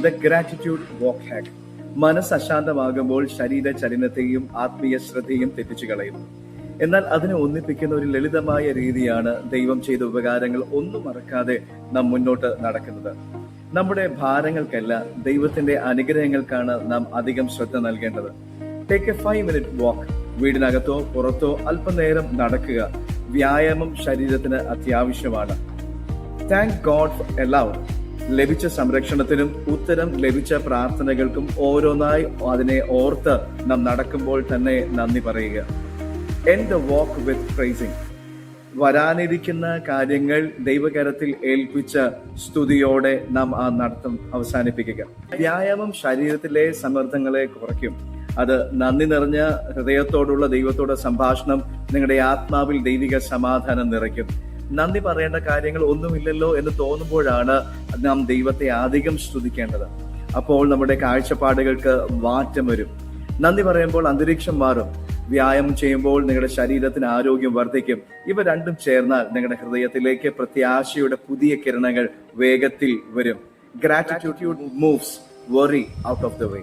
The gratitude walk hack. മനസ്സ് അശാന്തമാകുമ്പോൾ ശരീര ചലനത്തെയും ആത്മീയ ശ്രദ്ധയും തെറ്റിച്ചു കളയും. എന്നാൽ അതിനെ ഒന്നിപ്പിക്കുന്ന ഒരു ലളിതമായ രീതിയാണ് ദൈവം ചെയ്ത ഉപകാരങ്ങൾ ഒന്നും മറക്കാതെ നാം മുന്നോട്ട് നടക്കുന്നത്. നമ്മുടെ ഭാരങ്ങൾക്കല്ല, ദൈവത്തിന്റെ അനുഗ്രഹങ്ങൾക്കാണ് നാം അധികം ശ്രദ്ധ നൽകേണ്ടത്. ടേക്ക് എ 5-minute വാക്ക്. വീടിനകത്തോ പുറത്തോ അല്പനേരം നടക്കുക. വ്യായാമം ശരീരത്തിന് അത്യാവശ്യമാണ്. Thank God for aloud. ലഭിച്ച സംരക്ഷണത്തിനും ഉത്തരം ലഭിച്ച പ്രാർത്ഥനകൾക്കും ഓരോന്നായി അതിനെ ഓർത്ത് നാം നടക്കുമ്പോൾ തന്നെ നന്ദി പറയുക. End the walk with pricing. വരാനിരിക്കുന്ന കാര്യങ്ങൾ ദൈവകരത്തിൽ ഏൽപ്പിച്ച സ്തുതിയോടെ നാം ആ നടത്തം അവസാനിപ്പിക്കുക. വ്യായാമം ശരീരത്തിലെ സമ്മർദ്ദങ്ങളെ കുറയ്ക്കും. അത് നന്ദി നിറഞ്ഞ ഹൃദയത്തോടുള്ള ദൈവത്തോടെ സംഭാഷണം നിങ്ങളുടെ ആത്മാവിൽ ദൈവിക സമാധാനം നിറയ്ക്കും. നന്ദി പറയേണ്ട കാര്യങ്ങൾ ഒന്നുമില്ലല്ലോ എന്ന് തോന്നുമ്പോഴാണ് നാം ദൈവത്തെ അധികം സ്തുതിക്കേണ്ടത്. അപ്പോൾ നമ്മുടെ കാഴ്ചപ്പാടുകൾക്ക് മാറ്റം വരും. നന്ദി പറയുമ്പോൾ അന്തരീക്ഷം മാറും. വ്യായാമം ചെയ്യുമ്പോൾ നിങ്ങളുടെ ശരീരത്തിന് ആരോഗ്യം വർദ്ധിക്കും. ഇവ രണ്ടും ചേർന്നാൽ നിങ്ങളുടെ ഹൃദയത്തിലേക്ക് പ്രത്യാശയുടെ പുതിയ കിരണങ്ങൾ വേഗത്തിൽ വരും. Gratitude moves worry out of the way.